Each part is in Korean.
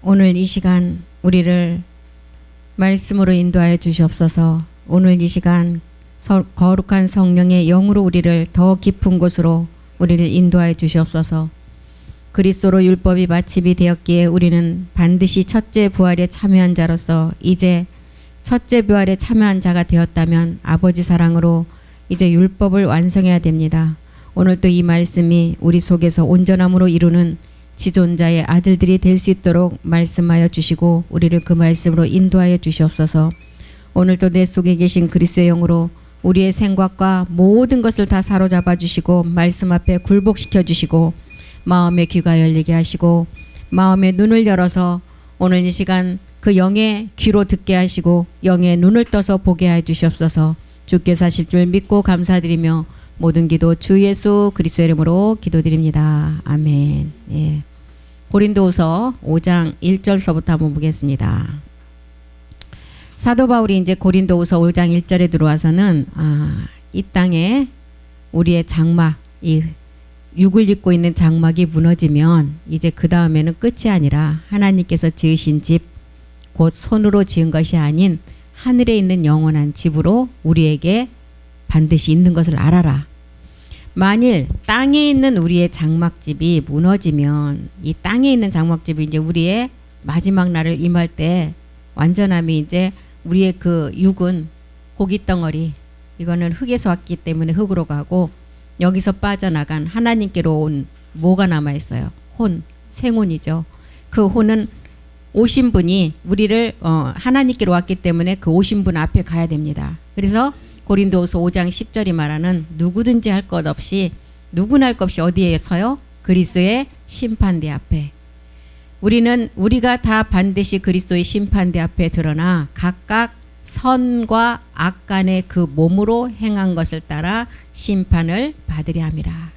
오늘 이 시간 우리를 말씀으로 인도하여 주시옵소서. 오늘 이 시간 거룩한 성령의 영으로 우리를 더 깊은 곳으로 우리를 인도하여 주시옵소서. 그리스도로 율법이 마침이 되었기에 우리는 반드시 첫째 부활에 참여한 자로서 이제 첫째 부활에 참여한 자가 되었다면 아버지 사랑으로 이제 율법을 완성해야 됩니다. 오늘 또 이 말씀이 우리 속에서 온전함으로 이루는 지존자의 아들들이 될 수 있도록 말씀하여 주시고 우리를 그 말씀으로 인도하여 주시옵소서. 오늘도 내 속에 계신 그리스도의 영으로 우리의 생각과 모든 것을 다 사로잡아 주시고 말씀 앞에 굴복시켜 주시고 마음의 귀가 열리게 하시고 마음의 눈을 열어서 오늘 이 시간 그 영의 귀로 듣게 하시고 영의 눈을 떠서 보게 해 주시옵소서. 주께서 하실 줄 믿고 감사드리며 모든 기도 주 예수 그리스도의 이름으로 기도드립니다. 아멘. 예. 고린도후서 5장 1절서부터 한번 보겠습니다. 사도 바울이 이제 고린도후서 5장 1절에 들어와서는 이 땅에 우리의 장막, 이 육을 입고 있는 장막이 무너지면 이제 그 다음에는 끝이 아니라 하나님께서 지으신 집, 곧 손으로 지은 것이 아닌 하늘에 있는 영원한 집으로 우리에게 반드시 있는 것을 알아라. 만일 땅에 있는 우리의 장막집이 무너지면 이 땅에 있는 장막집이 이제 우리의 마지막 날을 임할 때 완전함이 이제 우리의 그 육은 고깃덩어리, 이거는 흙에서 왔기 때문에 흙으로 가고 여기서 빠져나간 하나님께로 온 뭐가 남아있어요? 혼, 생혼이죠. 그 혼은 오신 분이 우리를 하나님께로 왔기 때문에 그 오신 분 앞에 가야 됩니다. 그래서 고린도후서 5장 10절이 말하는 누구든지 할 것 없이 누구나 할 것 없이 어디에 서요? 그리스도의 심판대 앞에. 우리가 다 반드시 그리스도의 심판대 앞에 드러나 각각 선과 악간의 그 몸으로 행한 것을 따라 심판을 받으려 함이라.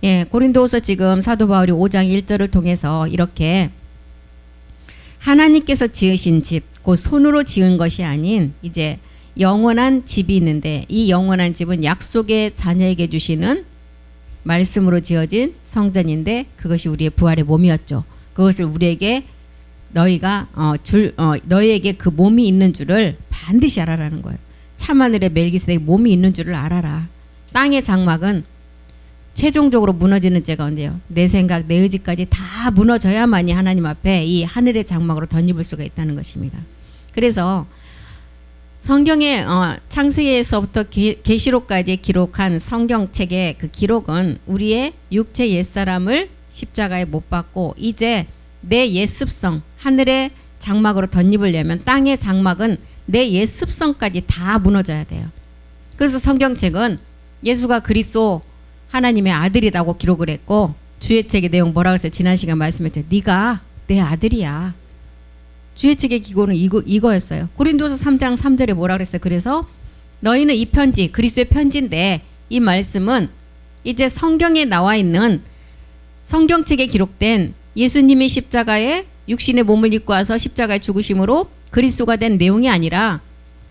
예, 고린도후서 지금 사도 바울이 5장 1절을 통해서 이렇게 하나님께서 지으신 집, 곧 손으로 지은 것이 아닌 이제 영원한 집이 있는데 이 영원한 집은 약속의 자녀에게 주시는 말씀으로 지어진 성전인데 그것이 우리의 부활의 몸이었죠. 그것을 우리에게 너희에게 그 몸이 있는 줄을 반드시 알아라는 거예요. 참하늘의 멜기세덱 몸이 있는 줄을 알아라. 땅의 장막은 최종적으로 무너지는 때가 언제요? 내 생각, 내 의지까지 다 무너져야만이 하나님 앞에 이 하늘의 장막으로 덧입을 수가 있다는 것입니다. 그래서 성경의 창세기에서부터 계시록까지 기록한 성경책의 그 기록은 우리의 육체 옛사람을 십자가에 못 박고 이제 내 옛습성, 하늘의 장막으로 덧입으려면 땅의 장막은 내 옛습성까지 다 무너져야 돼요. 그래서 성경책은 예수가 그리스도 하나님의 아들이라고 기록을 했고 주의 책의 내용 뭐라고 해서 지난 시간 말씀했죠. 네가 내 아들이야. 주의 책의 기고는 이거였어요. 고린도서 3장 3절에 뭐라 그랬어요? 그래서 너희는 이 편지, 그리스도의 편지인데 이 말씀은 이제 성경에 나와 있는 성경책에 기록된 예수님이 십자가에 육신의 몸을 입고 와서 십자가에 죽으심으로 그리스도가 된 내용이 아니라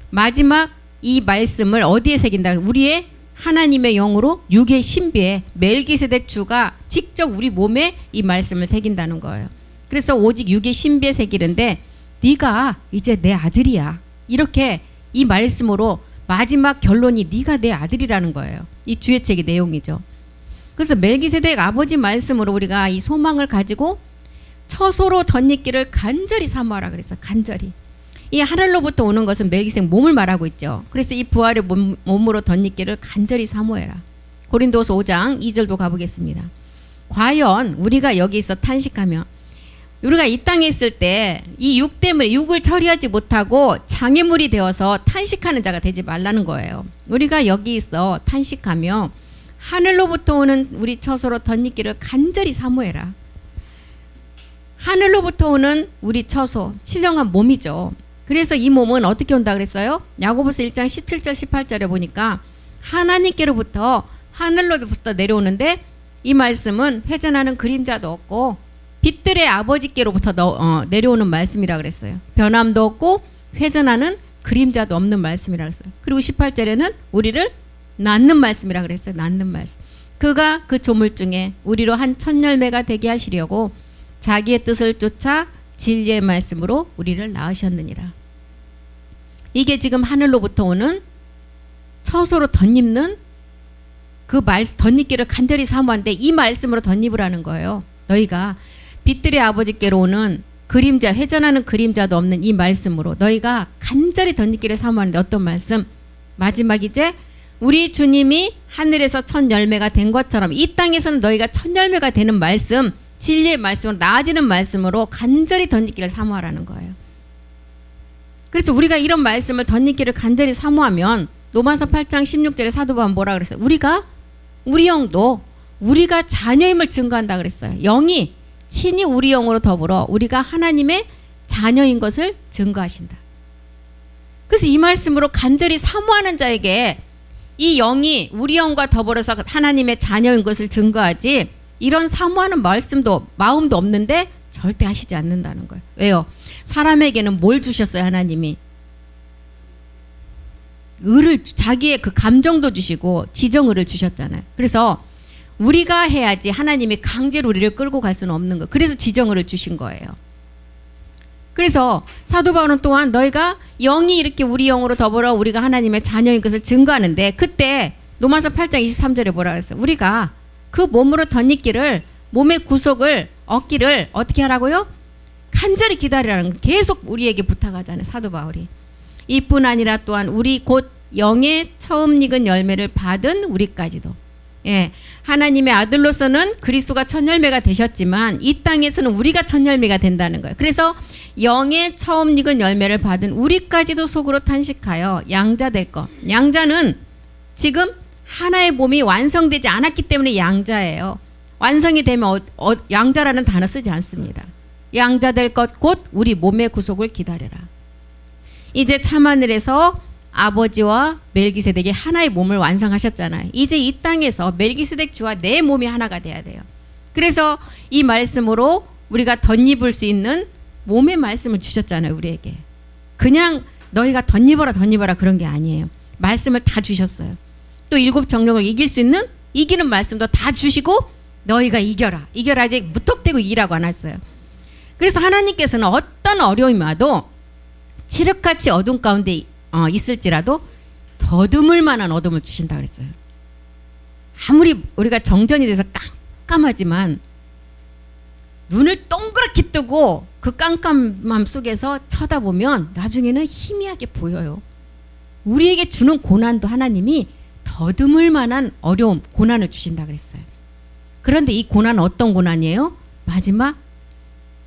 마지막 이 말씀을 어디에 새긴다? 우리의 하나님의 영으로 육의 신비에 멜기세덱 주가 직접 우리 몸에 이 말씀을 새긴다는 거예요. 그래서 오직 육의 신비에 새기는데 네가 이제 내 아들이야. 이렇게 이 말씀으로 마지막 결론이 네가 내 아들이라는 거예요. 이 주의 책의 내용이죠. 그래서 멜기세덱 아버지 말씀으로 우리가 이 소망을 가지고 처소로 덧입기를 간절히 사모하라 그랬어요. 간절히. 이 하늘로부터 오는 것은 멜기세덱 몸을 말하고 있죠. 그래서 이 부활의 몸으로 덧입기를 간절히 사모해라. 고린도서 5장 2절도 가보겠습니다. 과연 우리가 여기서 탄식하며 우리가 이 땅에 있을 때 이 육 때문에 육을 처리하지 못하고 장애물이 되어서 탄식하는 자가 되지 말라는 거예요. 우리가 여기 있어 탄식하며 하늘로부터 오는 우리 처소로 덧입기를 간절히 사모해라. 하늘로부터 오는 우리 처소, 신령한 몸이죠. 그래서 이 몸은 어떻게 온다 그랬어요? 야고보서 1장 17절 18절에 보니까 하나님께로부터 하늘로부터 내려오는데 이 말씀은 회전하는 그림자도 없고 빛들의 아버지께로부터 내려오는 말씀이라 그랬어요. 변함도 없고 회전하는 그림자도 없는 말씀이라 그랬어요. 그리고 18절에는 우리를 낳는 말씀이라 그랬어요. 낳는 말씀. 그가 그 조물 중에 우리로 한 첫 열매가 되게 하시려고 자기의 뜻을 쫓아 진리의 말씀으로 우리를 낳으셨느니라. 이게 지금 하늘로부터 오는 처소로 덧입는 그 덧입기를 간절히 사모하는데 이 말씀으로 덧입으라는 거예요. 너희가 빛들의 아버지께로 오는 그림자, 회전하는 그림자도 없는 이 말씀으로 너희가 간절히 덧입기를 사모하는데 어떤 말씀? 마지막 이제 우리 주님이 하늘에서 첫 열매가 된 것처럼 이 땅에서는 너희가 첫 열매가 되는 말씀, 진리의 말씀으로 나아지는 말씀으로 간절히 덧입기를 사모하라는 거예요. 그래서 우리가 이런 말씀을 덧입기를 간절히 사모하면 로마서 8장 16절에 사도 바울은 뭐라 그랬어요? 우리 영도 우리가 자녀임을 증거한다 그랬어요. 영이 친히 우리 영으로 더불어 우리가 하나님의 자녀인 것을 증거하신다. 그래서 이 말씀으로 간절히 사모하는 자에게 이 영이 우리 영과 더불어서 하나님의 자녀인 것을 증거하지 이런 사모하는 말씀도 마음도 없는데 절대 하시지 않는다는 거예요. 왜요? 사람에게는 뭘 주셨어요? 하나님이 의를, 자기의 그 감정도 주시고 지정의를 주셨잖아요. 그래서 우리가 해야지 하나님이 강제로 우리를 끌고 갈 수는 없는 거예요. 그래서 지정의를 주신 거예요. 그래서 사도 바울은 또한 너희가 영이 이렇게 우리 영으로 더불어 우리가 하나님의 자녀인 것을 증거하는데 그때 로마서 8장 23절에 뭐라 그랬어요? 우리가 그 몸으로 덧입기를 몸의 구속을 얻기를 어떻게 하라고요? 간절히 기다리라는 거. 계속 우리에게 부탁하잖아요. 사도 바울이. 이뿐 아니라 또한 우리 곧 영의 처음 익은 열매를 받은 우리까지도. 예, 하나님의 아들로서는 그리스도가 첫 열매가 되셨지만 이 땅에서는 우리가 첫 열매가 된다는 거예요. 그래서 영의 처음 익은 열매를 받은 우리까지도 속으로 탄식하여 양자 될 것. 양자는 지금 하나의 몸이 완성되지 않았기 때문에 양자예요. 완성이 되면 양자라는 단어 쓰지 않습니다. 양자 될 것 곧 우리 몸의 구속을 기다려라. 이제 참하늘에서 아버지와 멜기세덱이 하나의 몸을 완성하셨잖아요. 이제 이 땅에서 멜기세덱 주와 내 몸이 하나가 돼야 돼요. 그래서 이 말씀으로 우리가 덧입을 수 있는 몸의 말씀을 주셨잖아요. 우리에게. 그냥 너희가 덧입어라 그런 게 아니에요. 말씀을 다 주셨어요. 또 일곱 정령을 이길 수 있는 이기는 말씀도 다 주시고 너희가 이겨라. 아직 무턱대고 이기라고 안 했어요. 그래서 하나님께서는 어떤 어려움이 와도 칠흑같이 어둠 가운데 있을지라도 더듬을 만한 어둠을 주신다 그랬어요. 아무리 우리가 정전이 돼서 깜깜하지만 눈을 동그랗게 뜨고 그 깜깜함 속에서 쳐다보면 나중에는 희미하게 보여요. 우리에게 주는 고난도 하나님이 더듬을 만한 어려움, 고난을 주신다 그랬어요. 그런데 이 고난은 어떤 고난이에요? 마지막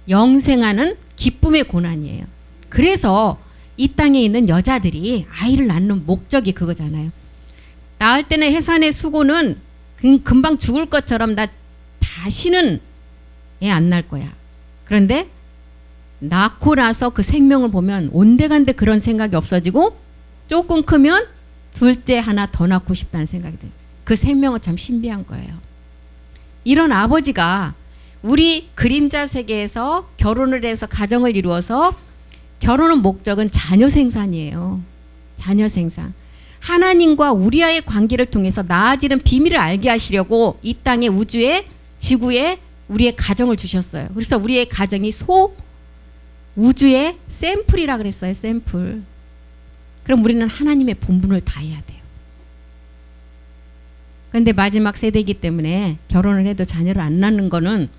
영생하는 기쁨의 고난이에요. 그래서 이 땅에 있는 여자들이 아이를 낳는 목적이 그거잖아요. 낳을 때는 해산의 수고는 금방 죽을 것처럼 나 다시는 애 안 낳을 거야. 그런데 낳고 나서 그 생명을 보면 온데간데 그런 생각이 없어지고 조금 크면 둘째 하나 더 낳고 싶다는 생각이 들어요. 그 생명은 참 신비한 거예요. 이런 아버지가 우리 그림자 세계에서 결혼을 해서 가정을 이루어서 결혼의 목적은 자녀 생산이에요. 자녀 생산. 하나님과 우리와의 관계를 통해서 나아지는 비밀을 알게 하시려고 이 땅에 우주에 지구에 우리의 가정을 주셨어요. 그래서 우리의 가정이 우주의 샘플이라 그랬어요. 샘플. 그럼 우리는 하나님의 본분을 다해야 돼요. 그런데 마지막 세대이기 때문에 결혼을 해도 자녀를 안 낳는 거는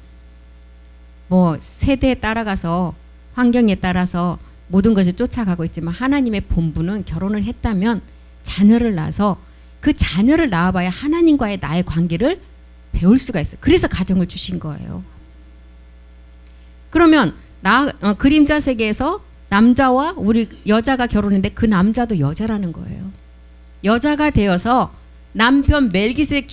뭐 세대에 따라가서 환경에 따라서 모든 것을 쫓아가고 있지만 하나님의 본분은 결혼을 했다면 자녀를 낳아서 그 자녀를 낳아봐야 하나님과의 나의 관계를 배울 수가 있어요. 그래서 가정을 주신 거예요. 그러면 그림자 세계에서 남자와 우리 여자가 결혼했는데 그 남자도 여자라는 거예요. 여자가 되어서 남편 멜기세덱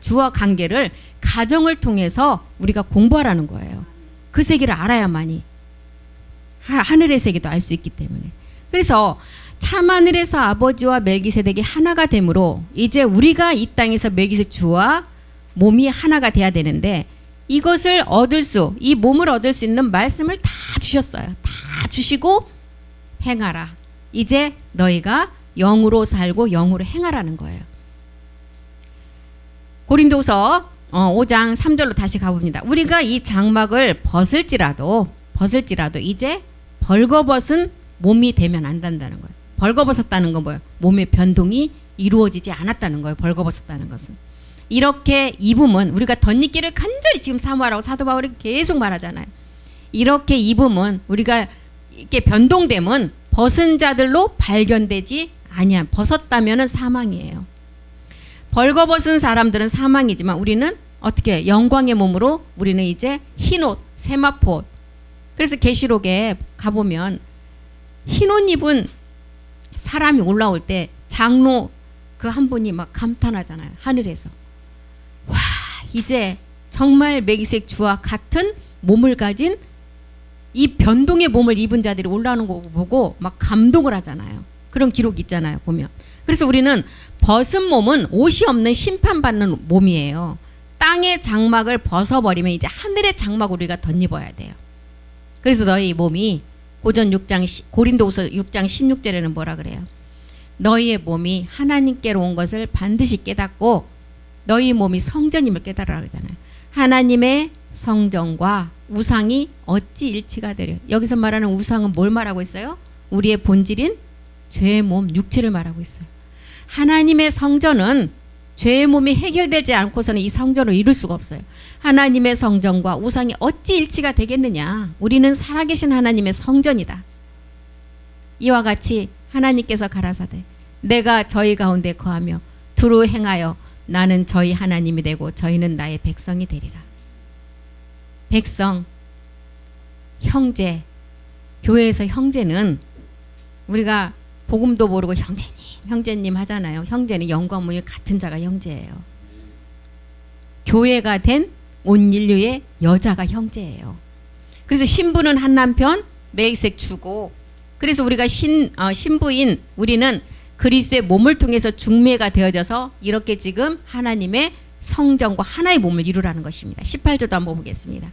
주와 관계를 가정을 통해서 우리가 공부하라는 거예요. 그 세계를 알아야만이 하늘의 세계도 알 수 있기 때문에. 그래서 참하늘에서 아버지와 멜기세덱이 하나가 되므로 이제 우리가 이 땅에서 멜기세덱 주와 몸이 하나가 돼야 되는데 이것을 이 몸을 얻을 수 있는 말씀을 다 주셨어요. 다 주시고 행하라. 이제 너희가 영으로 살고 영으로 행하라는 거예요. 고린도서 5장 3절로 다시 가봅니다. 우리가 이 장막을 벗을지라도 벗을지라도 이제 벌거벗은 몸이 되면 안 된다는 거예요. 벌거벗었다는 건 뭐예요? 몸의 변동이 이루어지지 않았다는 거예요. 벌거벗었다는 것은. 이렇게 입음은 우리가 덧입기를 간절히 지금 사모하라고 사도 바울이 계속 말하잖아요. 이렇게 입음은 우리가 이렇게 변동됨은 벗은 자들로 발견되지 아니야. 벗었다면은 사망이에요. 벌거벗은 사람들은 사망이지만 우리는 어떻게 영광의 몸으로 우리는 이제 흰옷, 세마포. 그래서 계시록에 가보면 흰옷 입은 사람이 올라올 때 장로 그 한 분이 막 감탄하잖아요. 하늘에서. 와, 이제 정말 메기색 주와 같은 몸을 가진 이 변동의 몸을 입은 자들이 올라오는 거 보고 막 감동을 하잖아요. 그런 기록이 있잖아요. 보면. 그래서 우리는 벗은 몸은 옷이 없는 심판받는 몸이에요. 땅의 장막을 벗어버리면 이제 하늘의 장막을 우리가 덧입어야 돼요. 그래서 너희 몸이 고린도후서 6장 16절에는 뭐라 그래요? 너희의 몸이 하나님께로 온 것을 반드시 깨닫고 너희 몸이 성전임을 깨달으라 그러잖아요. 하나님의 성전과 우상이 어찌 일치가 되려. 여기서 말하는 우상은 뭘 말하고 있어요? 우리의 본질인 죄의 몸, 육체를 말하고 있어요. 하나님의 성전은 죄의 몸이 해결되지 않고서는 이 성전을 이룰 수가 없어요. 하나님의 성전과 우상이 어찌 일치가 되겠느냐. 우리는 살아계신 하나님의 성전이다. 이와 같이 하나님께서 가라사대 내가 저희 가운데 거하며 두루 행하여 나는 저희 하나님이 되고 저희는 나의 백성이 되리라. 백성, 형제, 교회에서 형제는 우리가 복음도 모르고 형제님 하잖아요. 형제는 영과 몸이 같은 자가 형제예요. 교회가 된 온 인류의 여자가 형제예요. 그래서 신부는 한 남편, 매일색 주고, 그래서 우리가 신부인 우리는 그리스도의 몸을 통해서 중매가 되어져서 이렇게 지금 하나님의 성전과 하나의 몸을 이루라는 것입니다. 18절도 한번 보겠습니다.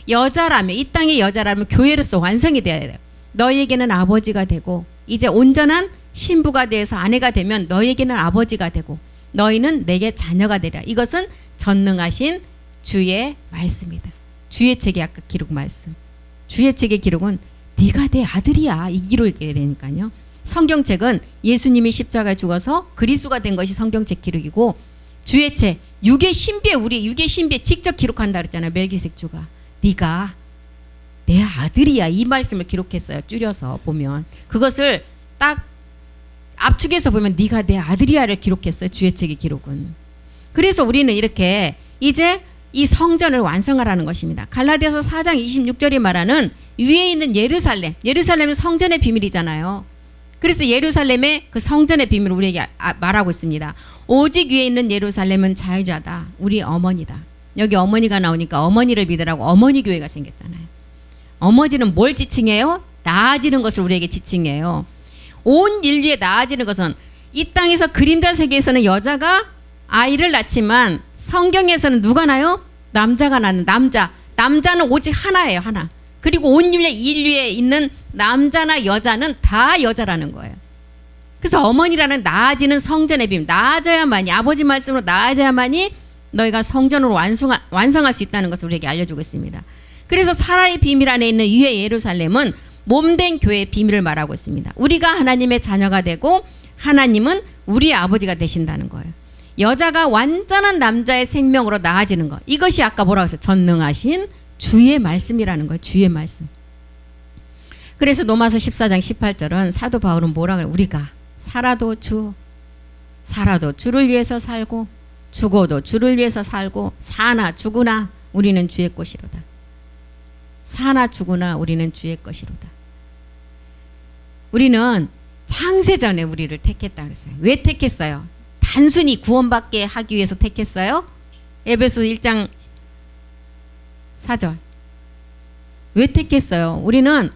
여자라면, 이 땅의 여자라면 교회로서 완성이 되어야 돼요. 너희에게는 아버지가 되고, 이제 온전한 신부가 되어서 아내가 되면 너희에게는 아버지가 되고 너희는 내게 자녀가 되리라. 이것은 전능하신 주의 말씀이다. 주의 책의 아까 기록 말씀. 주의 책의 기록은 네가 내 아들이야. 이 기록이라니까요. 성경책은 예수님이 십자가에 죽어서 그리스도가 된 것이 성경책 기록이고, 주의 책, 육의 신비에 우리 육의 신비에 직접 기록한다 그랬잖아요. 멜기세덱 주가. 네가 내 아들이야. 이 말씀을 기록했어요. 줄여서 보면. 그것을 딱 압축해서 보면 네가 내 아들이야를 기록했어요. 주의 책의 기록은. 그래서 우리는 이렇게 이제 이 성전을 완성하라는 것입니다. 갈라디아서 4장 26절이 말하는 위에 있는 예루살렘. 예루살렘은 성전의 비밀이잖아요. 그래서 예루살렘의 그 성전의 비밀을 우리에게 말하고 있습니다. 오직 위에 있는 예루살렘은 자유자다. 우리 어머니다. 여기 어머니가 나오니까 어머니를 믿으라고 어머니 교회가 생겼잖아요. 어머니는 뭘 지칭해요? 나아지는 것을 우리에게 지칭해요. 온 인류에 나아지는 것은 이 땅에서 그림자 세계에서는 여자가 아이를 낳지만 성경에서는 누가 나요? 남자가 낳는 남자는 오직 하나예요. 하나. 그리고 온 인류에 있는 남자나 여자는 다 여자라는 거예요. 그래서 어머니라는 나아지는 성전의 비밀, 나아져야만이, 아버지 말씀으로 나아져야만이 너희가 성전으로 완성할 수 있다는 것을 우리에게 알려주고 있습니다. 그래서 사라의 비밀 안에 있는 위의 예루살렘은 몸된 교회의 비밀을 말하고 있습니다. 우리가 하나님의 자녀가 되고 하나님은 우리의 아버지가 되신다는 거예요. 여자가 완전한 남자의 생명으로 나아지는 것. 이것이 아까 뭐라고 했어요? 전능하신 주의 말씀이라는 거예요. 주의 말씀. 그래서 로마서 14장 18절은 사도 바울은 뭐라고 해요? 우리가 살아도 주를 위해서 살고 죽어도 주를 위해서 살고 사나 죽으나 우리는 주의 것이로다. 사나 죽으나 우리는 주의 것이로다. 우리는 창세전에 우리를 택했다 그랬어요. 왜 택했어요? 단순히 구원받게 하기 위해서 택했어요? 에베소 1장 4절. 왜 택했어요? 우리는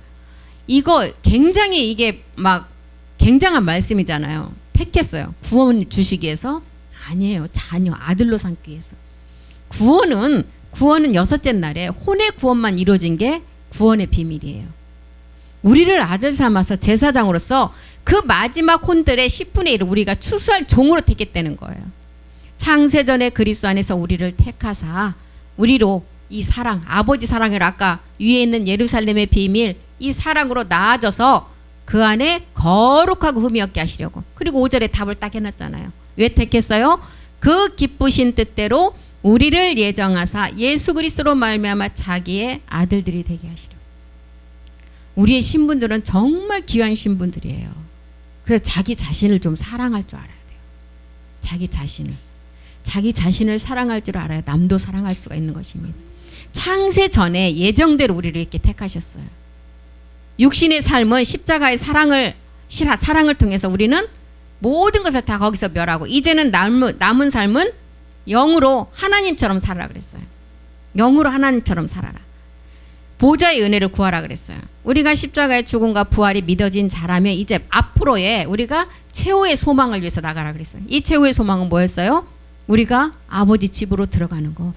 이거 굉장히 이게 막 굉장한 말씀이잖아요. 택했어요. 구원 주시기 위해서? 아니에요. 자녀, 아들로 삼기 위해서. 구원은 여섯째 날에 혼의 구원만 이루어진 게 구원의 비밀이에요. 우리를 아들 삼아서 제사장으로서 그 마지막 혼들의 10분의 1을 우리가 추수할 종으로 택했다는 거예요. 창세전에 그리스도 안에서 우리를 택하사 우리로 이 사랑, 아버지 사랑을 아까 위에 있는 예루살렘의 비밀, 이 사랑으로 나아져서 그 안에 거룩하고 흠이 없게 하시려고. 그리고 5절에 답을 딱 해놨잖아요. 왜 택했어요? 그 기쁘신 뜻대로 우리를 예정하사 예수 그리스도로 말미암아 자기의 아들들이 되게 하시려고. 우리의 신분들은 정말 귀한 신분들이에요. 그래서 자기 자신을 좀 사랑할 줄 알아야 돼요. 자기 자신을 사랑할 줄 알아야 남도 사랑할 수가 있는 것입니다. 창세 전에 예정대로 우리를 이렇게 택하셨어요. 육신의 삶은 십자가의 사랑을 통해서 우리는 모든 것을 다 거기서 멸하고, 이제는 남은 삶은 영으로 하나님처럼 살아라 그랬어요. 영으로 하나님처럼 살아라. 보좌의 은혜를 구하라 그랬어요. 우리가 십자가의 죽음과 부활이 믿어진 자라면 이제 앞으로의 우리가 최후의 소망을 위해서 나가라 그랬어요. 이 최후의 소망은 뭐였어요? 우리가 아버지 집으로 들어가는 거.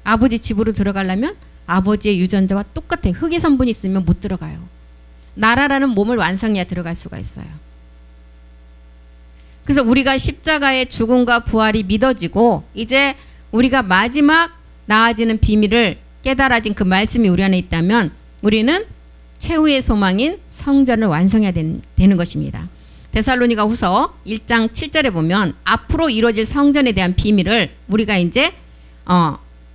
아버지 집으로 들어가려면 아버지의 유전자와 똑같아. 흙의 성분이 있으면 못 들어가요. 나라라는 몸을 완성해야 들어갈 수가 있어요. 그래서 우리가 십자가의 죽음과 부활이 믿어지고 이제 우리가 마지막 나아지는 비밀을 깨달아진 그 말씀이 우리 안에 있다면 우리는 최후의 소망인 성전을 완성해야 되는 것입니다. 데살로니가 후서 1장 7절에 보면 앞으로 이루어질 성전에 대한 비밀을 우리가 이제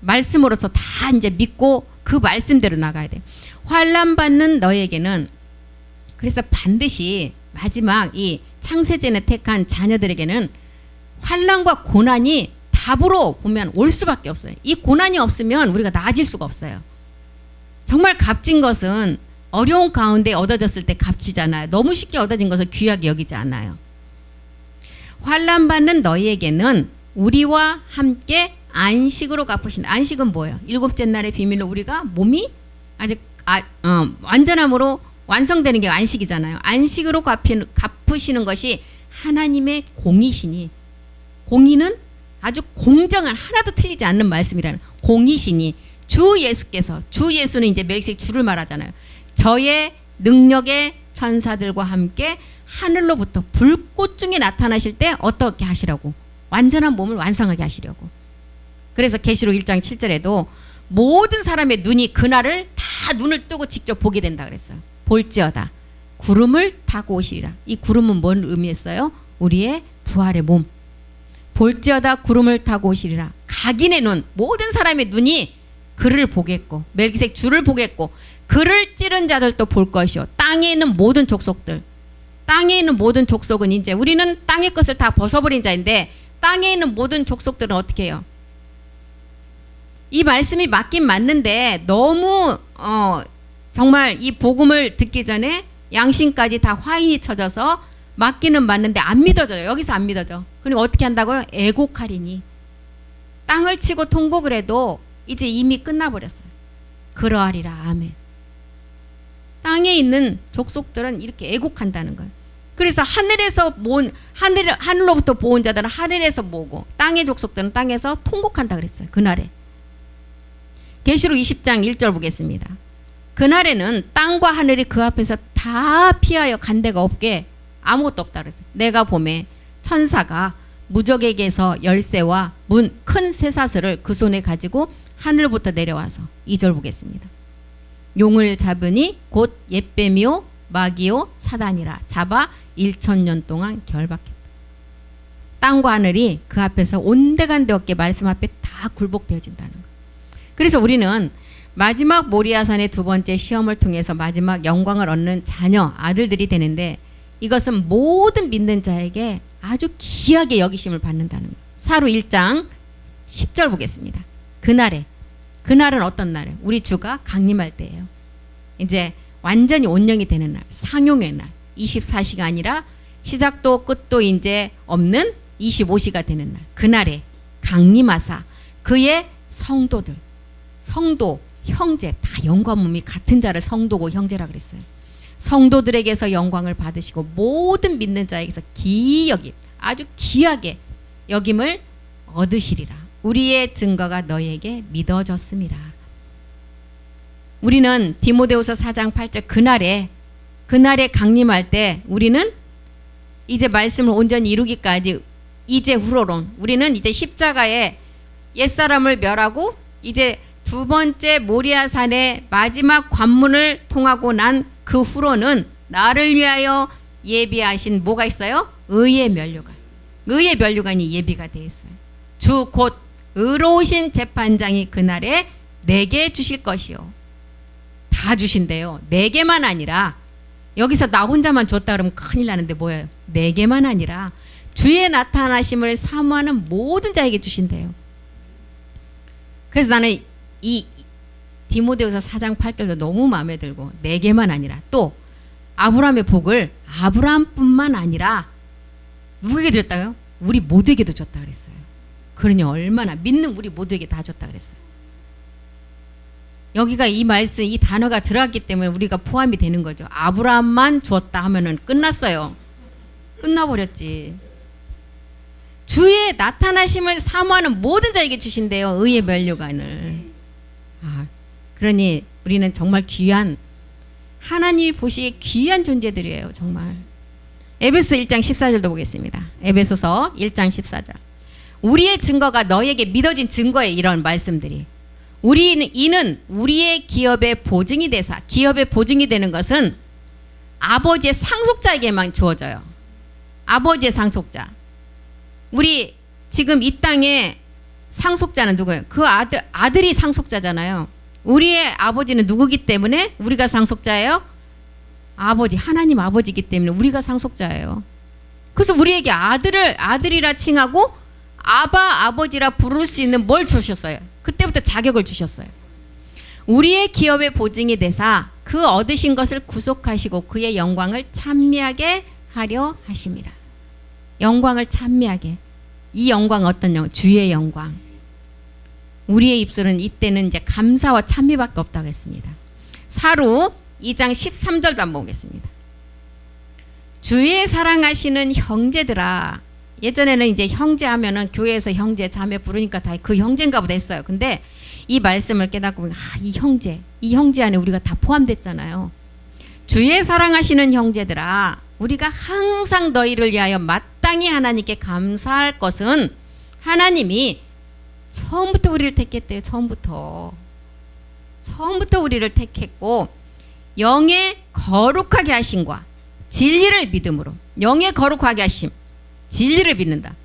말씀으로서 다 이제 믿고 그 말씀대로 나가야 돼. 환난 받는 너에게는, 그래서 반드시 마지막 이 창세전에 택한 자녀들에게는 환난과 고난이 답으로 보면 올 수밖에 없어요. 이 고난이 없으면 우리가 나아질 수가 없어요. 정말 값진 것은 어려운 가운데 얻어졌을 때 값지잖아요. 너무 쉽게 얻어진 것을 귀하게 여기지 않아요. 환난 받는 너희에게는 우리와 함께 안식으로 갚으신다. 안식은 뭐예요? 일곱째 날의 비밀로 우리가 몸이 아직 완전함으로 완성되는 게 안식이잖아요. 안식으로 갚으시는 것이 하나님의 공의시니, 공의는 아주 공정한, 하나도 틀리지 않는 말씀이라는 공의시니, 주 예수는 이제 멜기세덱 주를 말하잖아요. 저의 능력의 천사들과 함께 하늘로부터 불꽃 중에 나타나실 때 어떻게 하시라고? 완전한 몸을 완성하게 하시려고. 그래서 계시록 1장 7절에도 모든 사람의 눈이 그날을 다 눈을 뜨고 직접 보게 된다 그랬어요. 볼지어다 구름을 타고 오시리라. 이 구름은 뭘 의미했어요? 우리의 부활의 몸. 볼지어다 구름을 타고 오시리라. 각인의 눈, 모든 사람의 눈이 그를 보겠고, 멜기세덱 주를 보겠고, 그를 찌른 자들도 볼 것이요. 땅에 있는 모든 족속들. 땅에 있는 모든 족속은 이제 우리는 땅의 것을 다 벗어버린 자인데, 땅에 있는 모든 족속들은 어떻게 해요? 이 말씀이 맞긴 맞는데 너무 정말 이 복음을 듣기 전에 양심까지 다 화인이 쳐져서 맞기는 맞는데 안 믿어져요. 여기서 안 믿어져. 그리고 어떻게 한다고요? 애곡하리니. 땅을 치고 통곡을 해도 이제 이미 끝나버렸어요. 그러하리라. 아멘. 땅에 있는 족속들은 이렇게 애곡한다는 거예요. 그래서 하늘로부터 보온 자들은 하늘에서 모으고, 땅의 족속들은 땅에서 통곡한다 그랬어요. 그날에. 계시록 20장 1절 보겠습니다. 그날에는 땅과 하늘이 그 앞에서 다 피하여 간 데가 없게 아무것도 없다 그랬어요. 내가 보매 천사가 무적에게서 열쇠와 문 큰 쇠사슬을 그 손에 가지고 하늘부터 내려와서 2절 보겠습니다. 용을 잡으니 곧 옓뱀이요 마귀요 사단이라 잡아 1000년 동안 결박했다. 땅과 하늘이 그 앞에서 온데간데 없게 말씀 앞에 다 굴복되어진다는 거예요. 그래서 우리는 마지막 모리아산의 두 번째 시험을 통해서 마지막 영광을 얻는 자녀, 아들들이 되는데, 이것은 모든 믿는 자에게 아주 귀하게 여기심을 받는다는 거예요. 사루 1장 10절 보겠습니다. 그날은 어떤 날이에요? 우리 주가 강림할 때예요. 이제 완전히 온영이 되는 날, 상용의 날, 24시가 시작도 끝도 이제 없는 25시가 되는 날, 그날에 강림하사 그의 성도들, 성도, 형제, 다 영과 몸이 같은 자를 성도고 형제라 그랬어요. 성도들에게서 영광을 받으시고 모든 믿는 자에게서 아주 귀하게 여김을 얻으시리라. 우리의 증거가 너희에게 믿어졌음이라. 우리는 디모데후서 4장 8절 그날에 강림할 때 우리는 이제 말씀을 온전히 이루기까지 이제 후로론 우리는 이제 십자가에 옛사람을 멸하고 이제 두 번째 모리아산의 마지막 관문을 통하고 난 그 후로는 나를 위하여 예비하신 뭐가 있어요? 의의 면류관. 의의 면류관이 예비가 되어 있어요. 주 곧 의로우신 재판장이 그날에 내게 주실 것이요. 다 주신대요. 내게만 아니라, 여기서 나 혼자만 줬다 그러면 큰일 나는데 뭐예요? 내게만 아니라 주의 나타나심을 사모하는 모든 자에게 주신대요. 그래서 나는 이 디모데후서 4장 8절도 너무 마음에 들고, 내게만 아니라 또 아브라함의 복을 아브라함뿐만 아니라 누구에게 줬다고요? 우리 모두에게도 줬다 그랬어요. 그러니 얼마나 믿는 우리 모두에게 다 줬다 그랬어요. 여기가 이 말씀, 이 단어가 들어갔기 때문에 우리가 포함이 되는 거죠. 아브라함만 주었다 하면은 끝났어요. 끝나버렸지. 주의 나타나심을 사모하는 모든 자에게 주신대요. 의의 면류관을. 그러니 우리는 정말 귀한, 하나님이 보시기에 귀한 존재들이에요. 정말. 에베소 1장 14절도 보겠습니다. 에베소서 1장 14절. 우리의 증거가 너에게 믿어진 증거에 이런 말씀들이. 이는 우리의 기업의 보증이 되사, 기업의 보증이 되는 것은 아버지의 상속자에게만 주어져요. 아버지의 상속자. 우리 지금 이 땅에 상속자는 누구예요? 그 아들이 상속자잖아요. 우리의 아버지는 누구기 때문에 우리가 상속자예요? 아버지, 하나님 아버지이기 때문에 우리가 상속자예요. 그래서 우리에게 아들이라 칭하고 아버지라 부를 수 있는 뭘 주셨어요? 그때부터 자격을 주셨어요. 우리의 기업의 보증이 되사 그 얻으신 것을 구속하시고 그의 영광을 찬미하게 하려 하심이라. 영광을 찬미하게. 이 영광 어떤 영광? 주의 영광. 우리의 입술은 이때는 이제 감사와 찬미밖에 없다고 했습니다. 사루 2장 13절도 한번 보겠습니다. 주의 사랑하시는 형제들아. 예전에는 이제 형제 하면은 교회에서 형제 자매 부르니까 다 그 형제인가 보다 했어요. 근데 이 말씀을 깨닫고 보면 이 형제 안에 우리가 다 포함됐잖아요. 주의 사랑하시는 형제들아, 우리가 항상 너희를 위하여 마땅히 하나님께 감사할 것은 하나님이 처음부터 우리를 택했대요. 처음부터 우리를 택했고 영의 거룩하게 하심과 진리를 믿음으로. 영의 거룩하게 하심, 진리를 믿는다.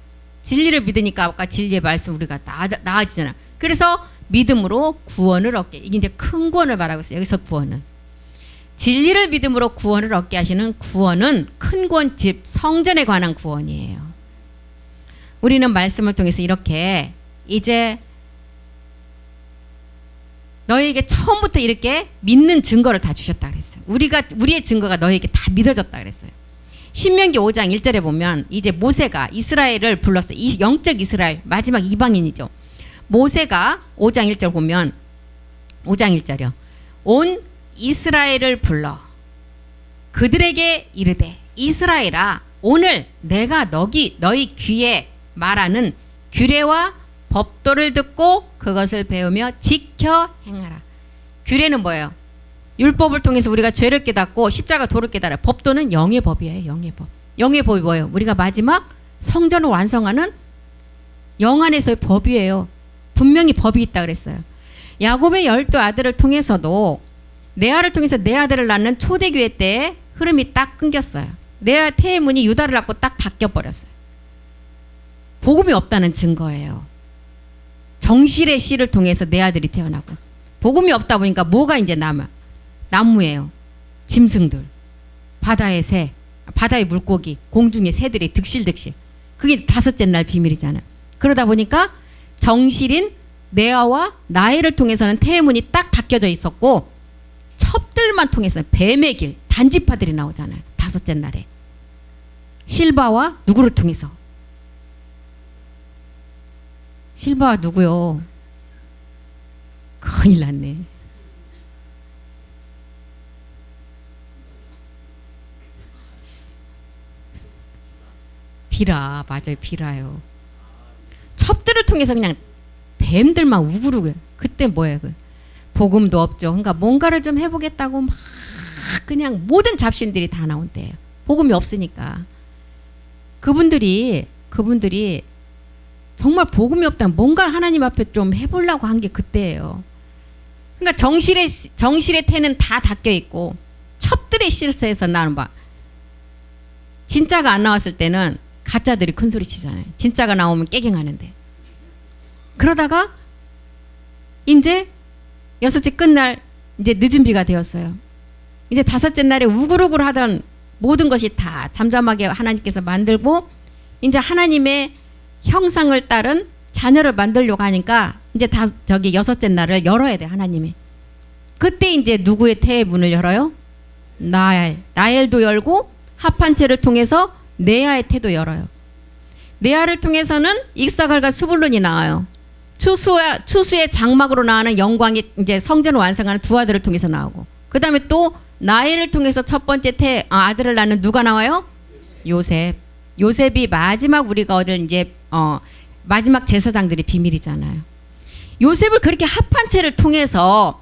진리를 믿으니까 아까 진리의 말씀 우리가 나아지잖아. 그래서 믿음으로 구원을 얻게. 이게 이제 큰 구원을 말하고 있어요. 여기서 구원은 진리를 믿음으로 구원을 얻게 하시는 구원은 큰 구원, 즉 성전에 관한 구원이에요. 우리는 말씀을 통해서 이렇게 이제 너희에게 처음부터 이렇게 믿는 증거를 다 주셨다 그랬어요. 우리의 증거가 너희에게 다 믿어졌다 그랬어요. 신명기 5장 1절에 보면 이제 모세가 이스라엘을 불렀어요. 이 영적 이스라엘, 마지막 이방인이죠. 모세가 5장 1절 보면 5장 1절이요. 온 이스라엘을 불러 그들에게 이르되 이스라엘아, 오늘 내가 너희 귀에 말하는 규례와 법도를 듣고 그것을 배우며 지켜 행하라. 규례는 뭐예요? 율법을 통해서 우리가 죄를 깨닫고 십자가 도를 깨달아요. 법도는 영의 법이에요. 영의 법. 영의 법이 뭐예요? 우리가 마지막 성전을 완성하는 영 안에서의 법이에요. 분명히 법이 있다 그랬어요. 야곱의 12 아들을 통해서도 레아를 통해서 네 아들을 낳는 초대교회 때 흐름이 딱 끊겼어요. 레아 태문이 유다를 낳고 딱 닫혀버렸어요. 복음이 없다는 증거예요. 정실의 씨를 통해서 네 아들이 태어나고, 복음이 없다 보니까 뭐가 이제 남아? 나무예요. 짐승들, 바다의 새, 바다의 물고기, 공중의 새들이 득실득실. 그게 다섯째 날 비밀이잖아요. 그러다 보니까 정실인 레아와 나엘을 통해서는 태문이 딱 닫혀져 있었고, 첩들만 통해서는 뱀의 길, 단지파들이 나오잖아요. 다섯째 날에. 실바와 누구를 통해서? 실바와 누구요? 큰일 났네. 비라, 맞아요. 비라요. 첩들을 통해서 그냥 뱀들만 우글우글. 그때 뭐예요? 복음도 없죠. 그러니까 뭔가를 좀 해보겠다고 막 그냥 모든 잡신들이 다 나온대요. 복음이 없으니까. 그분들이 정말 복음이 없다면 뭔가 하나님 앞에 좀 해보려고 한 게 그때예요. 그러니까 정실의 태는 다 닦여 있고 첩들의 실세에서 나는 봐. 진짜가 안 나왔을 때는 가짜들이 큰 소리 치잖아요. 진짜가 나오면 깨갱하는데. 그러다가 이제 6째 끝날 이제 늦은 비가 되었어요. 이제 5째 날에 우글우글 하던 모든 것이 다 잠잠하게 하나님께서 만들고 이제 하나님의 형상을 따른 자녀를 만들려고 하니까 이제 다 저기 6째 날을 열어야 돼, 하나님이. 그때 이제 누구의 태의 문을 열어요? 나엘도 열고 합한체를 통해서 네아의 태도 열어요. 네아를 통해서는 익사갈과 스불론이 나와요. 추수의 장막으로 나오는 영광이 이제 성전을 완성하는 두 아들을 통해서 나오고, 그 다음에 또 나엘을 통해서 첫 번째 아들을 낳는 누가 나와요? 요셉이 마지막 우리가 얻을 이제 마지막 제사장들의 비밀이잖아요. 요셉을 그렇게 합한 채를 통해서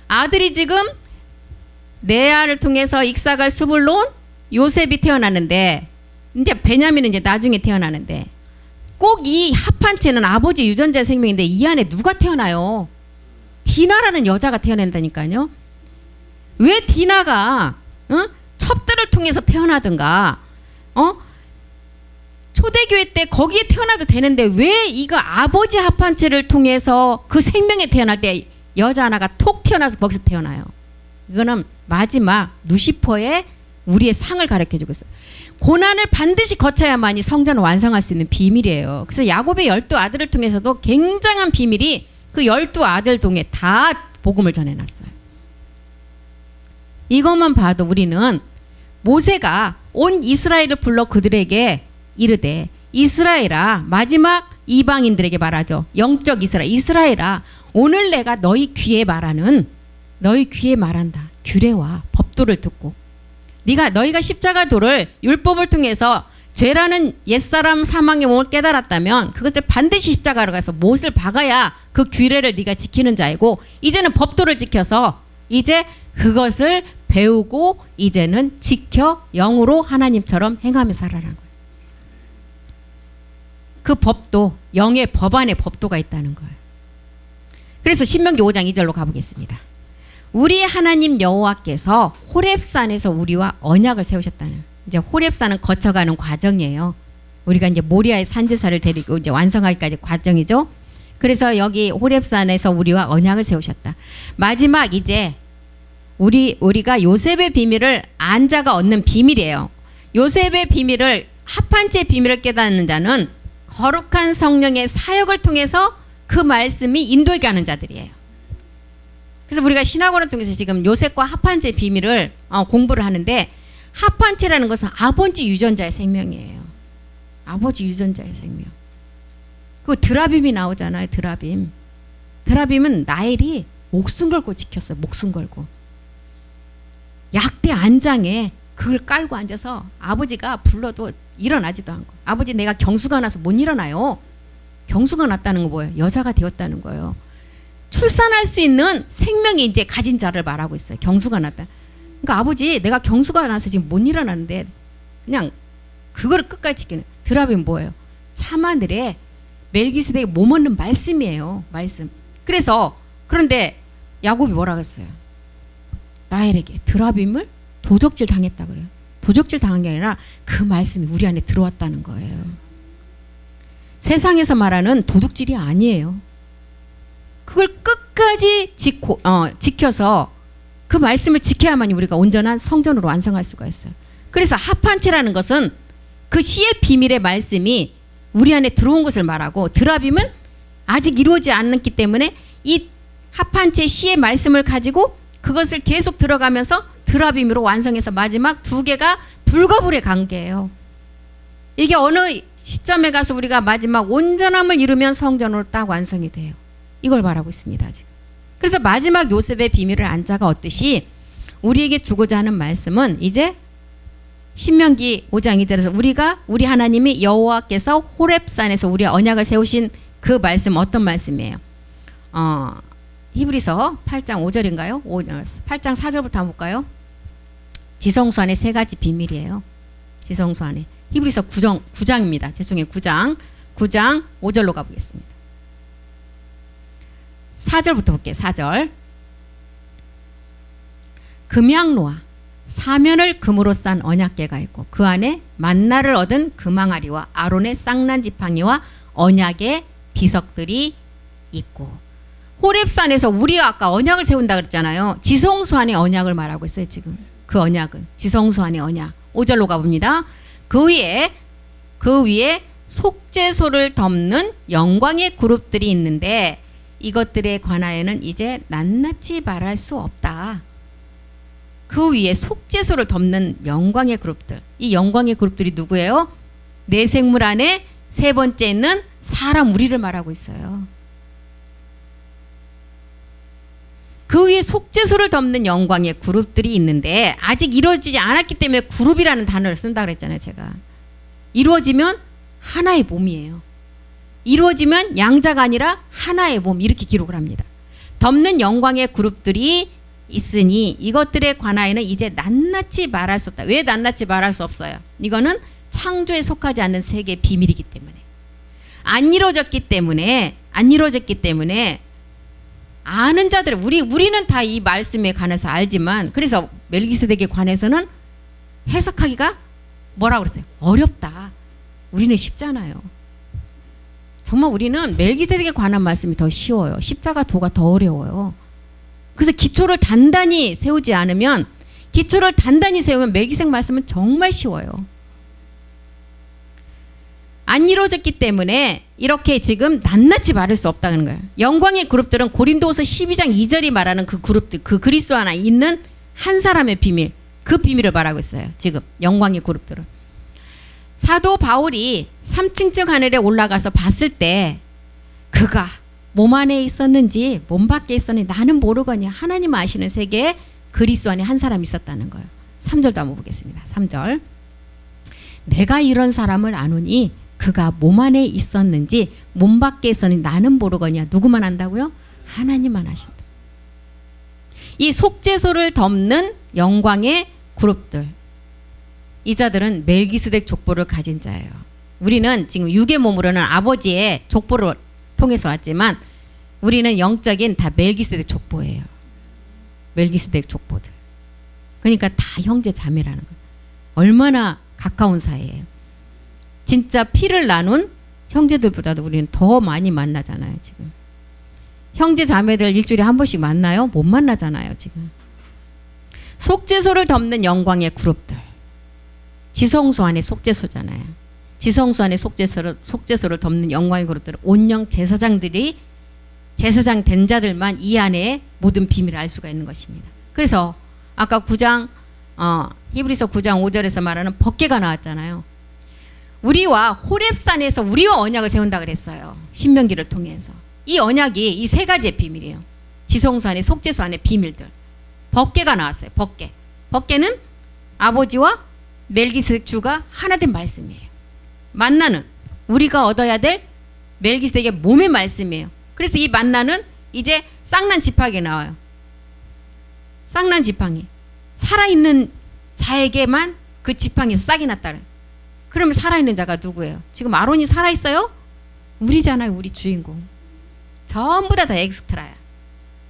아들이 지금 네아를 통해서 익사갈 스불론 요셉이 태어나는데, 이제 베냐민은 이제 나중에 태어나는데, 꼭 이 합한 채는 아버지 유전자 생명인데 이 안에 누가 태어나요? 디나라는 여자가 태어난다니까요. 왜 디나가 첩들을 통해서 태어나든가 초대교회 때 거기에 태어나도 되는데 왜 이거 아버지 합한체를 통해서 그 생명에 태어날 때 여자 하나가 톡 튀어나와서 거기서 태어나요. 이거는 마지막 루시퍼의 우리의 상을 가르쳐주고 있어요. 고난을 반드시 거쳐야만이 성전을 완성할 수 있는 비밀이에요. 그래서 야곱의 12아들을 통해서도 굉장한 비밀이 그 12아들 동에 다 복음을 전해놨어요. 이것만 봐도 우리는 모세가 온 이스라엘을 불러 그들에게 이르되, 이스라엘아, 마지막 이방인들에게 말하죠. 영적 이스라엘아, 오늘 내가 너희 귀에 말한다. 규례와 법도를 듣고 너희가 십자가 도를 율법을 통해서 죄라는 옛사람 사망의 몸을 깨달았다면 그것을 반드시 십자가로 가서 못을 박아야 그 규례를 네가 지키는 자이고, 이제는 법도를 지켜서 이제 그것을 배우고 이제는 지켜 영으로 하나님처럼 행하며 살아라는 거예요. 그 법도, 영의 법 안에 법도가 있다는 거예요. 그래서 신명기 5장 2절로 가보겠습니다. 우리 하나님 여호와께서 호렙산에서 우리와 언약을 세우셨다는, 이제 호렙산은 거쳐가는 과정이에요. 우리가 이제 모리아의 산제사를 데리고 이제 완성하기까지 과정이죠. 그래서 여기 호렙산에서 우리와 언약을 세우셨다. 마지막 이제 우리가 요셉의 비밀을 안 자가 얻는 비밀이에요. 요셉의 비밀을, 합한체의 비밀을 깨닫는 자는 거룩한 성령의 사역을 통해서 그 말씀이 인도하게 하는 자들이에요. 그래서 우리가 신학원을 통해서 지금 요셉과 합한체의 비밀을 공부를 하는데, 합한체라는 것은 아버지 유전자의 생명이에요. 아버지 유전자의 생명. 그 드라빔이 나오잖아요. 드라빔은 나엘이 목숨 걸고 지켰어요. 목숨 걸고. 약대 안장에 그걸 깔고 앉아서 아버지가 불러도 일어나지도 않고, 아버지 내가 경수가 나서 못 일어나요. 경수가 났다는 거 뭐예요? 여자가 되었다는 거예요. 출산할 수 있는 생명이 이제 가진 자를 말하고 있어요. 경수가 났다. 그러니까 아버지 내가 경수가 나서 지금 못 일어나는데 그냥 그거를 끝까지 지키는. 드라빔 뭐예요? 참하늘에 멜기세덱이 몸 얻는 말씀이에요. 말씀. 그런데 야곱이 뭐라고 했어요? 나엘에게 드라빔을 도적질 당했다 그래요. 도적질 당한 게 아니라 그 말씀이 우리 안에 들어왔다는 거예요. 세상에서 말하는 도둑질이 아니에요. 그걸 끝까지 지켜서 그 말씀을 지켜야만이 우리가 온전한 성전으로 완성할 수가 있어요. 그래서 합한체라는 것은 그 시의 비밀의 말씀이 우리 안에 들어온 것을 말하고, 드라빔은 아직 이루어지지 않았기 때문에 이 합한체 시의 말씀을 가지고 그것을 계속 들어가면서 드라빔으로 완성해서 마지막 두 개가 불가불의 관계예요. 이게 어느 시점에 가서 우리가 마지막 온전함을 이루면 성전으로 딱 완성이 돼요. 이걸 말하고 있습니다. 지금. 그래서 마지막 요셉의 비밀을 안 자가 얻듯이 우리에게 주고자 하는 말씀은 이제 신명기 5장 2절에서 우리 하나님이 여호와께서 호렙산에서 우리의 언약을 세우신 그 말씀, 어떤 말씀이에요? 히브리서 8장 5절인가요? 8장 4절부터 한번 볼까요? 지성소 안에 세 가지 비밀이에요. 지성소 안에. 히브리서 9장입니다. 죄송해요. 9장 5절로 가보겠습니다. 4절부터 볼게요. 4절. 금양로와 사면을 금으로 싼 언약궤가 있고 그 안에 만나를 얻은 금항아리와 아론의 쌍난 지팡이와 언약의 비석들이 있고. 호렙산에서 우리가 아까 언약을 세운다 그랬잖아요. 지성소 안의 언약을 말하고 있어요. 지금 그 언약은 지성소 안의 언약. 5절로 가봅니다. 그 위에 속죄소를 덮는 영광의 그룹들이 있는데 이것들에 관하여는 이제 낱낱이 말할 수 없다. 그 위에 속죄소를 덮는 영광의 그룹들. 이 영광의 그룹들이 누구예요? 내 생물 안에 세 번째 있는 사람 우리를 말하고 있어요. 그 위에 속죄소를 덮는 영광의 그룹들이 있는데 아직 이루어지지 않았기 때문에 그룹이라는 단어를 쓴다 그랬잖아요. 제가. 이루어지면 하나의 몸이에요. 이루어지면 양자가 아니라 하나의 몸 이렇게 기록을 합니다. 덮는 영광의 그룹들이 있으니 이것들에 관하여는 이제 낱낱이 말할 수 없다. 왜 낱낱이 말할 수 없어요? 이거는 창조에 속하지 않는 세계의 비밀이기 때문에. 안 이루어졌기 때문에 아는 자들 우리는 다 이 말씀에 관해서 알지만 그래서 멜기세덱에 관해서는 해석하기가 뭐라고 그랬어요? 어렵다. 우리는 쉽잖아요. 정말 우리는 멜기세덱에 관한 말씀이 더 쉬워요. 십자가 도가 더 어려워요. 그래서 기초를 단단히 세우면 멜기세덱 말씀은 정말 쉬워요. 안 이루어졌기 때문에 이렇게 지금 낱낱이 말할 수 없다는 거예요. 영광의 그룹들은 고린도후서 12장 2절이 말하는 그 그룹들, 그 그리스도 안에 있는 한 사람의 비밀, 그 비밀을 말하고 있어요. 지금 영광의 그룹들은. 사도 바울이 3층 하늘에 올라가서 봤을 때 그가 몸 안에 있었는지 몸 밖에 있었는지 나는 모르거니 하나님 아시는 세계에 그리스도 안에 한 사람이 있었다는 거예요. 3절도 한번 보겠습니다. 3절. 내가 이런 사람을 아노니 그가 몸 안에 있었는지 몸 밖에 있었는지 나는 모르거니와 누구만 안다고요? 하나님만 아신다. 이 속죄소를 덮는 영광의 그룹들, 이 자들은 멜기세덱 족보를 가진 자예요. 우리는 지금 육의 몸으로는 아버지의 족보를 통해서 왔지만 우리는 영적인 다 멜기세덱 족보예요. 멜기세덱 족보들. 그러니까 다 형제 자매라는 거예요. 얼마나 가까운 사이예요. 진짜 피를 나눈 형제들보다도 우리는 더 많이 만나잖아요. 지금 형제 자매들 일주일에 한 번씩 만나요? 못 만나잖아요. 지금 속죄소를 덮는 영광의 그룹들, 지성소 안에 속죄소잖아요. 지성소 안에 속죄소를 덮는 영광의 그룹들, 온영 제사장들이 제사장 된 자들만 이 안에 모든 비밀을 알 수가 있는 것입니다. 그래서 아까 9장 히브리서 9장 5절에서 말하는 법궤가 나왔잖아요. 우리와 호렙산에서 우리와 언약을 세운다 그랬어요. 신명기를 통해서. 이 언약이 이 세 가지의 비밀이에요. 지성소 안에 속죄소 안에 비밀들. 법궤가 나왔어요. 법궤. 법궤는 아버지와 멜기세덱 주가 하나 된 말씀이에요. 만나는 우리가 얻어야 될 멜기세덱의 몸의 말씀이에요. 그래서 이 만나는 이제 쌍난 지팡이가 나와요. 쌍난 지팡이. 살아있는 자에게만 그 지팡이에서 싹이 났다. 그러면 살아있는 자가 누구예요? 지금 아론이 살아있어요? 우리잖아요. 우리 주인공. 전부 다 엑스트라야.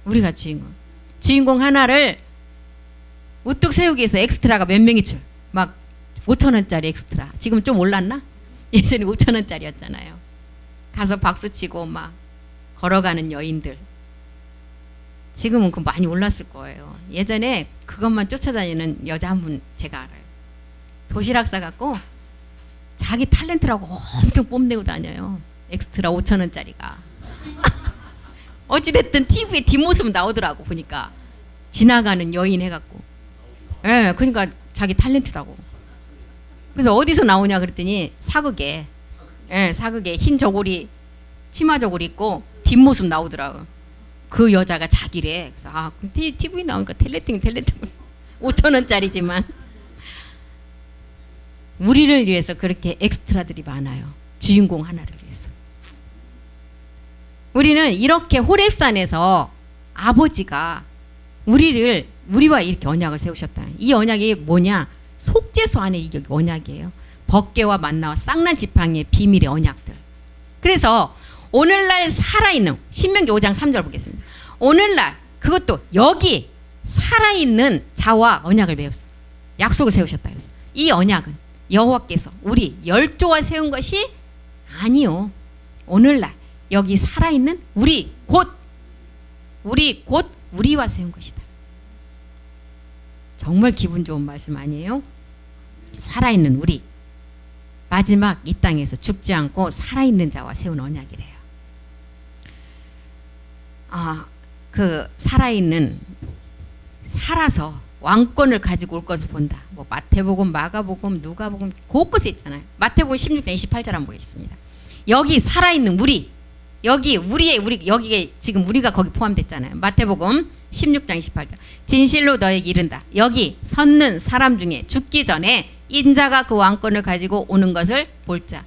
우리가 주인공. 주인공 하나를 우뚝 세우기 위해서 엑스트라가 몇 명이 줄. 막 5,000원짜리 엑스트라. 지금 좀 올랐나? 예전에 5,000원짜리였잖아요. 가서 박수치고 막 걸어가는 여인들. 지금은 그 많이 올랐을 거예요. 예전에 그것만 쫓아다니는 여자 한 분 제가 알아요. 도시락 싸갖고 자기 탤런트라고 엄청 뽐내고 다녀요. 엑스트라 5,000원짜리가. 어찌됐든 TV에 뒷모습 나오더라고. 보니까 지나가는 여인 해갖고. 예, 그러니까 자기 탤런트라고. 그래서 어디서 나오냐 그랬더니 사극에, 예, 사극에 흰 저고리 치마 저고리 입고 뒷모습 나오더라고. 그 여자가 자기래. 그래서 TV 나오니까 탤런트 5,000원짜리지만 우리를 위해서 그렇게 엑스트라들이 많아요. 주인공 하나를 위해서. 우리는 이렇게 호렙산에서 아버지가 우리와 이렇게 언약을 세우셨다. 이 언약이 뭐냐? 속죄소 안에 이 언약이에요. 법궤와 만나와 쌍난 지팡이의 비밀의 언약들. 그래서 오늘날 살아있는 신명기 5장 3절 보겠습니다. 오늘날 그것도 여기 살아있는 자와 언약을 맺었어요. 약속을 세우셨다 그래서 이 언약은 여호와께서 우리 열조와 세운 것이 아니요. 오늘날 여기 살아있는 우리 곧 우리와 세운 것이다. 정말 기분 좋은 말씀 아니에요? 살아있는 우리. 마지막 이 땅에서 죽지 않고 살아있는 자와 세운 언약이래요. 그 살아있는 살아서 왕권을 가지고 올 것을 본다. 뭐 마태복음, 마가복음, 누가복음 곳곳에 있잖아요. 마태복음 16장 28절 한번 보겠습니다. 여기 살아있는 우리, 여기 여기에 지금 우리가 거기 포함됐잖아요. 마태복음 16장 28절. 진실로 너에게 이른다. 여기 섰는 사람 중에 죽기 전에 인자가 그 왕권을 가지고 오는 것을 볼자.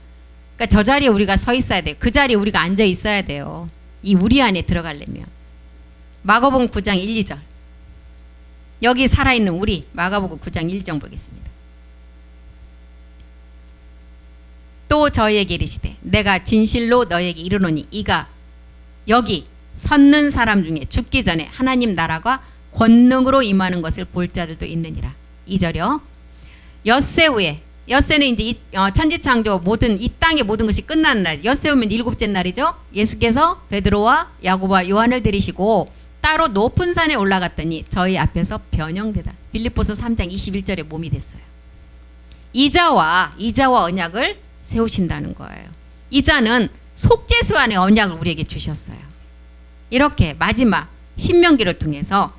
그러니까 저 자리에 우리가 서 있어야 돼요. 그 자리에 우리가 앉아 있어야 돼요. 이 우리 안에 들어가려면. 마가복음 9장 1, 2절. 여기 살아있는 우리. 마가복음 9장 1절 보겠습니다. 또 저희에게 이르시되 내가 진실로 너에게 이르노니 이가 여기 섰는 사람 중에 죽기 전에 하나님 나라가 권능으로 임하는 것을 볼 자들도 있느니라. 2절이요. 엿새 후에, 엿새는 이제 천지창조 모든 이 땅의 모든 것이 끝나는 날. 엿새 후면 일곱째 날이죠. 예수께서 베드로와 야고보와 요한을 들이시고 따로 높은 산에 올라갔더니 저희 앞에서 변형되다. 빌립보서 3장 21절에 몸이 됐어요. 이자와 언약을 세우신다는 거예요. 이자는 속죄수 안에 언약을 우리에게 주셨어요. 이렇게 마지막 신명기를 통해서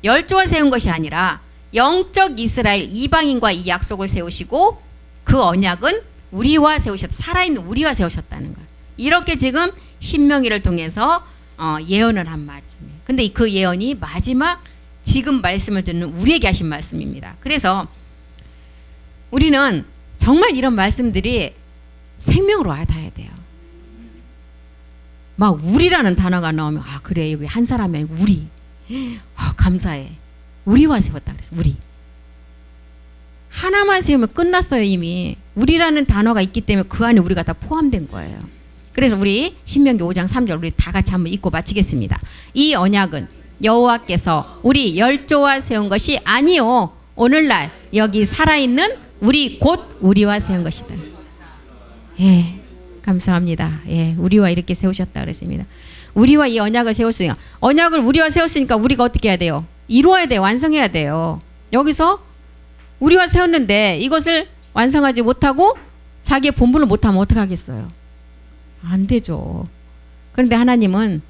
열조와 세운 것이 아니라 영적 이스라엘 이방인과 이 약속을 세우시고 그 언약은 우리와 세우셨다. 살아있는 우리와 세우셨다는 거예요. 이렇게 지금 신명기를 통해서 예언을 한 말씀이에요. 근데 그 예언이 마지막 지금 말씀을 듣는 우리에게 하신 말씀입니다. 그래서 우리는 정말 이런 말씀들이 생명으로 와닿아야 돼요. 막 우리라는 단어가 나오면 그래 여기 한 사람이 우리 감사해. 우리와 세웠다 그랬어. 우리. 하나만 세우면 끝났어요. 이미. 우리라는 단어가 있기 때문에 그 안에 우리가 다 포함된 거예요. 그래서 우리 신명기 5장 3절 우리 다 같이 한번 읽고 마치겠습니다. 이 언약은 여호와께서 우리 열조와 세운 것이 아니요 오늘날 여기 살아있는 우리 곧 우리와 세운 것이다. 예, 감사합니다. 예, 우리와 이렇게 세우셨다 그랬습니다. 우리와 이 언약을 세웠으니까 언약을 우리와 세웠으니까 우리가 어떻게 해야 돼요? 이루어야 돼요. 완성해야 돼요. 여기서 우리와 세웠는데 이것을 완성하지 못하고 자기의 본분을 못하면 어떻게 하겠어요? 안 되죠. 그런데 하나님은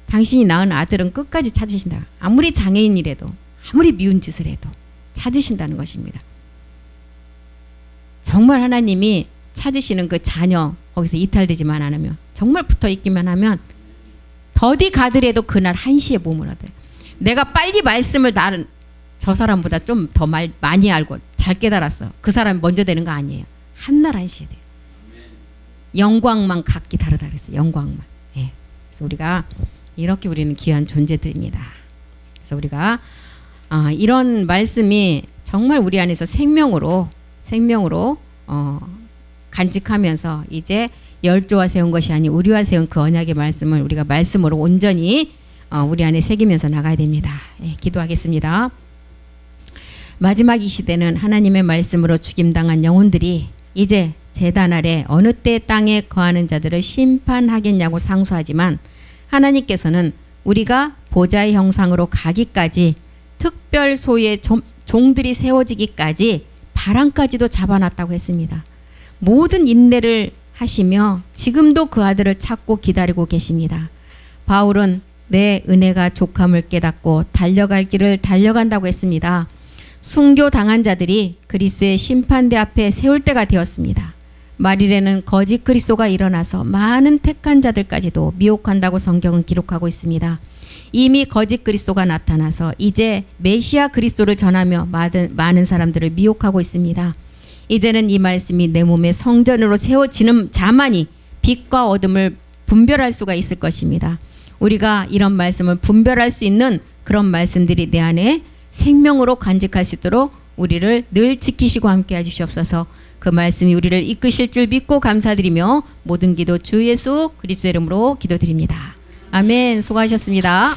당신이 낳은 아들은 끝까지 찾으신다. 아무리 장애인이라도 아무리 미운 짓을 해도 찾으신다는 것입니다. 정말 하나님이 찾으시는 그 자녀 거기서 이탈되지만 않으면 정말 붙어있기만 하면 더디 가더라도 그날 1시에 몸을 얻어요. 내가 빨리 말씀을 다른 저 사람보다 좀 더 많이 알고 잘 깨달았어. 그 사람이 먼저 되는 거 아니에요. 한날 1시에 돼요. 영광만 각기 다르다 그랬어요. 영광만. 예. 그래서 우리가 이렇게 우리는 귀한 존재들입니다. 그래서 우리가 이런 말씀이 정말 우리 안에서 생명으로 간직하면서 이제 열조와 세운 것이 아닌 우리와 세운 그 언약의 말씀을 우리가 말씀으로 온전히 우리 안에 새기면서 나가야 됩니다. 예, 기도하겠습니다. 마지막 이 시대는 하나님의 말씀으로 죽임당한 영혼들이 이제 제단 아래 어느 때 땅에 거하는 자들을 심판하겠냐고 상소하지만 하나님께서는 우리가 보좌의 형상으로 가기까지 특별 소유의 종들이 세워지기까지 바람까지도 잡아놨다고 했습니다. 모든 인내를 하시며 지금도 그 아들을 찾고 기다리고 계십니다. 바울은 내 은혜가 족함을 깨닫고 달려갈 길을 달려간다고 했습니다. 순교당한 자들이 그리스도의 심판대 앞에 세울 때가 되었습니다. 말일에는 거짓 그리스도가 일어나서 많은 택한 자들까지도 미혹한다고 성경은 기록하고 있습니다. 이미 거짓 그리스도가 나타나서 이제 메시아 그리스도를 전하며 많은 사람들을 미혹하고 있습니다. 이제는 이 말씀이 내 몸의 성전으로 세워지는 자만이 빛과 어둠을 분별할 수가 있을 것입니다. 우리가 이런 말씀을 분별할 수 있는 그런 말씀들이 내 안에 생명으로 간직할 수 있도록 우리를 늘 지키시고 함께 해주시옵소서. 그 말씀이 우리를 이끄실 줄 믿고 감사드리며 모든 기도 주 예수 그리스도의 이름으로 기도드립니다. 아멘. 수고하셨습니다.